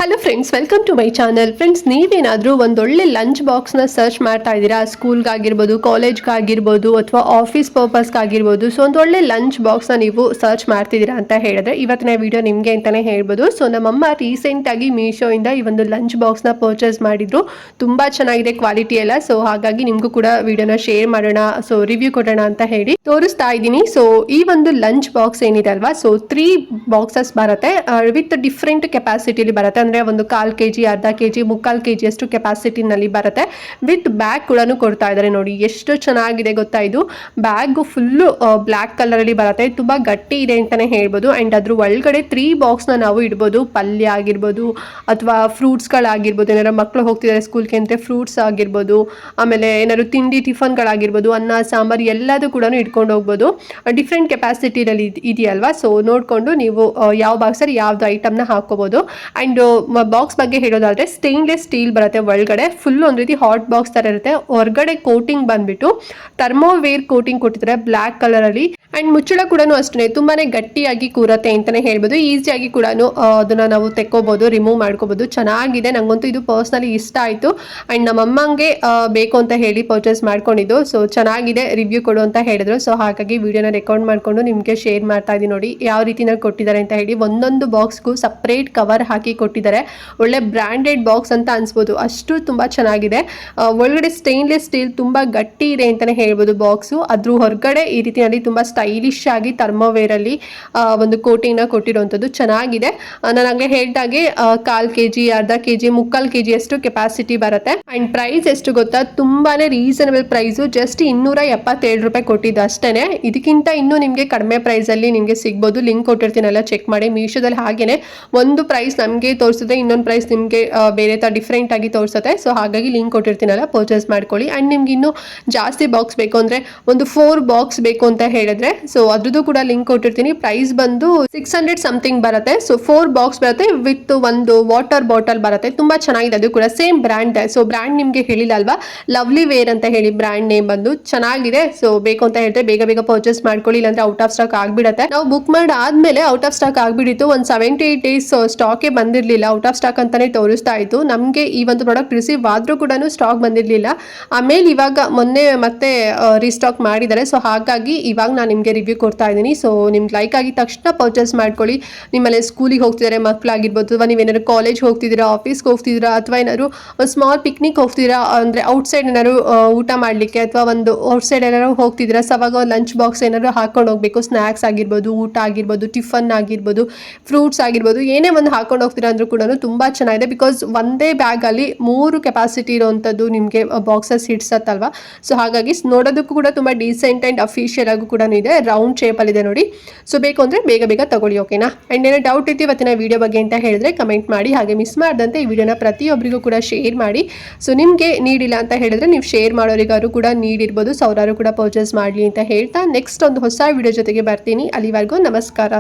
Hello friends, welcome to my channel. Friends, ನೀವೇನಾದರೂ ಒಂದೊಳ್ಳೆ lunch ಬಾಕ್ಸ್ನ search ಮಾಡ್ತಾ ಇದ್ದೀರಾ, ಸ್ಕೂಲ್ಗಾಗಿರ್ಬೋದು, ಕಾಲೇಜ್ಗಾಗಿರ್ಬೋದು, ಅಥವಾ ಆಫೀಸ್ ಪರ್ಪಸ್ಗಾಗಿರ್ಬೋದು. ಸೊ ಒಂದೊಳ್ಳೆ ಲಂಚ್ ಬಾಕ್ಸ್ನ ನೀವು ಸರ್ಚ್ ಮಾಡ್ತಿದ್ದೀರಾ ಅಂತ ಹೇಳಿದ್ರೆ ಇವತ್ತಿನ ವಿಡಿಯೋ ನಿಮಗೆ ಅಂತಲೇ ಹೇಳ್ಬೋದು. ಸೊ ನಮ್ಮಮ್ಮ ರೀಸೆಂಟಾಗಿ ಮೀಶೋಯಿಂದ ಈ ಒಂದು ಲಂಚ್ ಬಾಕ್ಸ್ನ ಪರ್ಚೇಸ್ ಮಾಡಿದ್ರು. ತುಂಬ ಚೆನ್ನಾಗಿದೆ ಕ್ವಾಲಿಟಿ ಎಲ್ಲ. ಸೊ ಹಾಗಾಗಿ ನಿಮಗೂ ಕೂಡ ವಿಡಿಯೋನ ಶೇರ್ ಮಾಡೋಣ, ಸೊ ರಿವ್ಯೂ ಕೊಡೋಣ ಅಂತ ಹೇಳಿ ತೋರಿಸ್ತಾ ಇದ್ದೀನಿ. ಸೊ ಈ ಒಂದು ಲಂಚ್ ಬಾಕ್ಸ್ ಏನಿದೆ ಅಲ್ವಾ, ಸೊ 3 ಬಾಕ್ಸಸ್ ಬರುತ್ತೆ ವಿತ್ ಡಿಫ್ರೆಂಟ್ ಕೆಪಾಸಿಟಿಲಿ ಬರುತ್ತೆ. ಅಂದ್ರೆ ಒಂದು 1/4 kg, ಅರ್ಧ kg, 3/4 kg ಅಷ್ಟು ಕೆಪಾಸಿಟಿನಲ್ಲಿ ಬರುತ್ತೆ. ವಿತ್ ಬ್ಯಾಗ್ ಕೂಡ ಕೊಡ್ತಾ ಇದ್ದಾರೆ. ನೋಡಿ ಎಷ್ಟು ಚೆನ್ನಾಗಿದೆ ಗೊತ್ತಾ. ಇದು ಬ್ಯಾಗ್ ಫುಲ್ಲು ಬ್ಲ್ಯಾಕ್ ಕಲರ್ ಅಲ್ಲಿ ಬರುತ್ತೆ. ತುಂಬಾ ಗಟ್ಟಿ ಇದೆ ಅಂತಾನೆ ಹೇಳ್ಬೋದು. ಅಂಡ್ ಅದ್ರ ಒಳಗಡೆ 3 ಬಾಕ್ಸ್ನ ನಾವು ಇಡ್ಬೋದು. ಪಲ್ಯ ಆಗಿರ್ಬೋದು ಅಥವಾ ಫ್ರೂಟ್ಸ್ಗಳಾಗಿರ್ಬೋದು, ಏನಾದ್ರು ಮಕ್ಕಳು ಹೋಗ್ತಿದ್ದಾರೆ ಸ್ಕೂಲ್ಗೆ ಅಂತ ಫ್ರೂಟ್ಸ್ ಆಗಿರ್ಬೋದು, ಆಮೇಲೆ ಏನಾದ್ರು ತಿಂಡಿ ಟಿಫನ್ಗಳಾಗಿರ್ಬೋದು, ಅನ್ನ ಸಾಂಬಾರು ಎಲ್ಲದೂ ಕೂಡ ಇಟ್ಕೊಂಡು ಹೋಗ್ಬೋದು. ಡಿಫ್ರೆಂಟ್ ಕೆಪಾಸಿಟಿನಲ್ಲಿ ಇದೆಯಲ್ವಾ. ಸೊ ನೋಡಿಕೊಂಡು ನೀವು ಯಾವ ಬಾಕ್ಸಲ್ಲಿ ಯಾವ್ದು ಐಟಮ್ನ ಹಾಕೋಬಹುದು. ಅಂಡ್ ಬಾಕ್ಸ್ ಬಗ್ಗೆ ಹೇಳೋದಾದ್ರೆ ಸ್ಟೇನ್ಲೆಸ್ ಸ್ಟೀಲ್ ಬರುತ್ತೆ. ಒಳಗಡೆ ಫುಲ್ ಒಂದು ರೀತಿ ಹಾಟ್ ಬಾಕ್ಸ್ ತರ ಇರುತ್ತೆ. ಹೊರಗಡೆ ಕೋಟಿಂಗ್ ಬಂದ್ಬಿಟ್ಟು ಥರ್ಮೋವೇರ್ ಕೋಟಿಂಗ್ ಕೊಟ್ಟಿದ್ದಾರೆ ಬ್ಲ್ಯಾಕ್ ಕಲರ್ ಅಲ್ಲಿ. ಅಂಡ್ ಮುಚ್ಚಳ ಕೂಡ ಅಷ್ಟೇ ತುಂಬಾನೇ ಗಟ್ಟಿಯಾಗಿ ಕೂರತ್ತೆ ಅಂತಾನೆ ಹೇಳ್ಬೋದು. ಈಸಿಯಾಗಿ ಕೂಡ ಅದನ್ನ ನಾವು ತೆಕ್ಕೋಬಹುದು, ರಿಮೂವ್ ಮಾಡ್ಕೋಬಹುದು. ಚೆನ್ನಾಗಿದೆ, ನಂಗಂತೂ ಇದು ಪರ್ಸ್ನಲಿ ಇಷ್ಟ ಆಯ್ತು. ಅಂಡ್ ನಮ್ಮಮ್ಮಂಗೆ ಬೇಕು ಅಂತ ಹೇಳಿ ಪರ್ಚೇಸ್ ಮಾಡ್ಕೊಂಡಿದ್ದು. ಸೊ ಚೆನ್ನಾಗಿದೆ, ರಿವ್ಯೂ ಕೊಡು ಅಂತ ಹೇಳಿದ್ರು. ಸೊ ಹಾಗಾಗಿ ವಿಡಿಯೋನ ರೆಕಾರ್ಡ್ ಮಾಡ್ಕೊಂಡು ನಿಮ್ಗೆ ಶೇರ್ ಮಾಡ್ತಾ ಇದ್ದೀನಿ. ನೋಡಿ ಯಾವ ರೀತಿನಲ್ಲಿ ಕೊಟ್ಟಿದ್ದಾರೆ ಅಂತ ಹೇಳಿ. ಒಂದೊಂದು ಬಾಕ್ಸ್ಗೂ ಸಪ್ರೇಟ್ ಕವರ್ ಹಾಕಿ ಕೊಟ್ಟಿದ್ದಾರೆ. ಒಳ್ಳೆ ಬ್ರ್ಯಾಂಡೆಡ್ ಬಾಕ್ಸ್ ಅಂತ ಅನ್ಸ್ಬೋದು, ಅಷ್ಟು ತುಂಬಾ ಚೆನ್ನಾಗಿದೆ. ಒಳಗಡೆ ಸ್ಟೇನ್ಲೆಸ್ ಸ್ಟೀಲ್ ತುಂಬಾ ಗಟ್ಟಿ ಇದೆ ಅಂತಾನೆ ಹೇಳ್ಬೋದು ಬಾಕ್ಸು. ಅದ್ರ ಹೊರಗಡೆ ಈ ರೀತಿಯಲ್ಲಿ ತುಂಬಾ ಸ್ಟೈಲಿಶ್ ಆಗಿ ಥರ್ಮೋವೇರ್ ಅಲ್ಲಿ ಒಂದು ಕೋಟಿಂಗ್ ನ ಕೊಟ್ಟಿರುವಂತದ್ದು ಚೆನ್ನಾಗಿದೆ. ನಾನು ಹಂಗೆ ಹೇಳ್ದಾಗೆ 1/4 kg, ಅರ್ಧ kg, 3/4 kg ಅಷ್ಟು ಕೆಪಾಸಿಟಿ ಬರುತ್ತೆ. ಅಂಡ್ ಪ್ರೈಸ್ ಎಷ್ಟು ಗೊತ್ತಾ, ತುಂಬಾನೇ ರೀಸನಬಲ್ ಪ್ರೈಸು. ಜಸ್ಟ್ 277 ರೂಪಾಯಿ ಕೊಟ್ಟಿದ್ದು ಅಷ್ಟೇನೆ. ಇದಕ್ಕಿಂತ ಇನ್ನೂ ನಿಮಗೆ ಕಡಿಮೆ ಪ್ರೈಸ್ ಅಲ್ಲಿ ನಿಮಗೆ ಸಿಗ್ಬೋದು. ಲಿಂಕ್ ಕೊಟ್ಟಿರ್ತೀನಲ್ಲ, ಚೆಕ್ ಮಾಡಿ. ಮೀಶೋದಲ್ಲಿ ಹಾಗೇನೆ ಒಂದು ಪ್ರೈಸ್ ನಮಗೆ ತೋರಿಸುತ್ತೆ, ಇನ್ನೊಂದು ಪ್ರೈಸ್ ನಿಮಗೆ ಬೇರೆ ತರ ಡಿಫ್ರೆಂಟ್ ಆಗಿ ತೋರಿಸುತ್ತೆ. ಸೊ ಹಾಗಾಗಿ ಲಿಂಕ್ ಕೊಟ್ಟಿರ್ತೀನಲ್ಲ, ಪರ್ಚೇಸ್ ಮಾಡ್ಕೊಳ್ಳಿ. ಅಂಡ್ ನಿಮ್ಗೆ ಇನ್ನೂ ಜಾಸ್ತಿ ಬಾಕ್ಸ್ ಬೇಕು ಅಂದ್ರೆ ಒಂದು 4 ಬಾಕ್ಸ್ ಬೇಕು ಅಂತ ಹೇಳಿದ್ರೆ ಸೊ ಅದ್ರದ್ದು ಕೂಡ ಲಿಂಕ್ ಕೊಟ್ಟಿರ್ತೀನಿ. ಪ್ರೈಸ್ ಬಂದು 600 ಸಮಥಿಂಗ್ ಬರುತ್ತೆ. ಸೊ 4 ಬಾಕ್ಸ್ ಬರುತ್ತೆ ವಿತ್ ಒಂದು ವಾಟರ್ ಬಾಟಲ್ ಬರುತ್ತೆ. ತುಂಬಾ ಚೆನ್ನಾಗಿದೆ. ಅದು ಕೂಡ ಸೇಮ್ ಬ್ರ್ಯಾಂಡ್. ಸೊ ಬ್ರ್ಯಾಂಡ್ ನಿಮ್ಗೆ ಹೇಳಿಲ್ಲ ಅಲ್ವಾ, ಲವ್ಲಿ ವೇರ್ ಅಂತ ಹೇಳಿ ಬ್ರ್ಯಾಂಡ್ ನೇಮ್ ಬಂದು ಚೆನ್ನಾಗಿದೆ. ಸೊ ಬೇಕು ಅಂತ ಹೇಳಿದ್ರೆ ಬೇಗ ಬೇಗ ಪರ್ಚೇಸ್ ಮಾಡ್ಕೊಳ್ಳಿ, ಇಲ್ಲಾಂದ್ರೆ ಔಟ್ ಆಫ್ ಸ್ಟಾಕ್ ಆಗ್ಬಿಡುತ್ತೆ. ನಾವು ಬುಕ್ ಮಾಡಿ ಆದ್ಮೇಲೆ ಔಟ್ ಆಫ್ ಸ್ಟಾಕ್ ಆಗ್ಬಿಡಿತ್ತು. ಒಂದು 78 ಡೇಸ್ ಸ್ಟಾಕೇ ಬಂದಿರಲಿಲ್ಲ, ಔಟ್ ಆಫ್ ಸ್ಟಾಕ್ ಅಂತಾನೆ ತೋರಿಸ್ತಾ ಇತ್ತು. ನಮಗೆ ಈ ಒಂದು ಪ್ರಾಡಕ್ಟ್ ರಿಸೀವ್ ಆದ್ರೂ ಕೂಡ ಸ್ಟಾಕ್ ಬಂದಿರಲಿಲ್ಲ. ಆಮೇಲೆ ಇವಾಗ ಮೊನ್ನೆ ಮತ್ತೆ ರೀಸ್ಟಾಕ್ ಮಾಡಿದ್ದಾರೆ. ಸೊ ಹಾಗಾಗಿ ಇವಾಗ ನಾನು ನಿಮಗೆ ರಿವ್ಯೂ ಕೊಡ್ತಾ ಇದ್ದೀನಿ. ಸೊ ನಿಮ್ಗೆ ಲೈಕ್ ಆಗಿದ ತಕ್ಷಣ ಪರ್ಚೇಸ್ ಮಾಡ್ಕೊಳ್ಳಿ. ನಿಮ್ಮಲ್ಲಿ ಸ್ಕೂಲಿಗೆ ಹೋಗ್ತಿದ್ದಾರೆ ಮಕ್ಕಳಾಗಿರ್ಬೋದು, ಅಥವಾ ನೀವೇನಾದ್ರು ಕಾಲೇಜ್ ಹೋಗ್ತಿದ್ದೀರಾ, ಆಫೀಸ್ಗೆ ಹೋಗ್ತಿದ್ದೀರಾ, ಅಥವಾ ಏನಾದ್ರು ಸ್ಮಾಲ್ ಪಿಕ್ನಿಕ್ ಹೋಗ್ತಿದ್ದೀರಾ, ಅಂದರೆ ಔಟ್ಸೈಡ್ ಏನಾದ್ರು ಊಟ ಮಾಡಲಿಕ್ಕೆ, ಅಥವಾ ಒಂದು ಔಟ್ಸೈಡ್ ಏನಾದ್ರು ಹೋಗ್ತಿದ್ದೀರಾ, ಸೊ ಅವಾಗ ಲಂಚ್ ಬಾಕ್ಸ್ ಏನಾದ್ರು ಹಾಕೊಂಡು ಹೋಗಬೇಕು. ಸ್ನ್ಯಾಕ್ಸ್ ಆಗಿರ್ಬೋದು, ಊಟ ಆಗಿರ್ಬೋದು, ಟಿಫನ್ ಆಗಿರ್ಬೋದು, ಫ್ರೂಟ್ಸ್ ಆಗಿರ್ಬೋದು, ಏನೇ ಒಂದು ಹಾಕೊಂಡು ಹೋಗ್ತೀರಾ ಅಂದ್ರೂ ಕೂಡ ತುಂಬ ಚೆನ್ನಾಗಿದೆ. ಬಿಕಾಸ್ ಒಂದೇ ಬ್ಯಾಗಲ್ಲಿ 3 ಕೆಪಾಸಿಟಿ ಇರುವಂಥದ್ದು ನಿಮಗೆ ಬಾಕ್ಸಸ್ ಹಿಡ್ಸತ್ತಲ್ವಾ. ಸೊ ಹಾಗಾಗಿ ನೋಡೋದಕ್ಕೂ ಕೂಡ ತುಂಬ ಡೀಸೆಂಟ್ ಆ್ಯಂಡ್ ಅಫಿಷಿಯಲ್ ಆಗು ಕೂಡ ಇದೆ. ರೌಂಡ್ ಶೇಪಲ್ಲಿ ಇದೆ ನೋಡಿ. ಸೊ ಬೇಕು ಅಂದರೆ ಬೇಗ ಬೇಗ ತಗೊಳ್ಳಿ, ಓಕೆನಾ. ಆ್ಯಂಡ್ ಏನೋ ಡೌಟ್ ಇತ್ತು ಇವತ್ತಿನ ವಿಡಿಯೋ ಬಗ್ಗೆ ಅಂತ ಹೇಳಿದ್ರೆ ಕಮೆಂಟ್ ಮಾಡಿ. ಹಾಗೆ ಮಿಸ್ ಮಾಡದಂತೆ ಈ ವಿಡಿಯೋನ ಪ್ರತಿಯೊಬ್ಬರಿಗೂ ಕೂಡ ಶೇರ್ ಮಾಡಿ. ಸೊ ನಿಮಗೆ ನೀಡಿಲ್ಲ ಅಂತ ಹೇಳಿದ್ರೆ ನೀವು ಶೇರ್ ಮಾಡೋರಿಗಾರು ಕೂಡ ನೀಡಿರ್ಬೋದು. ಸೊ ಅವರಾರು ಕೂಡ ಪರ್ಚೇಸ್ ಮಾಡಲಿ ಅಂತ ಹೇಳ್ತಾ ನೆಕ್ಸ್ಟ್ ಒಂದು ಹೊಸ ವಿಡಿಯೋ ಜೊತೆಗೆ ಬರ್ತೀನಿ. ಅಲ್ಲಿವರೆಗೂ ನಮಸ್ಕಾರ.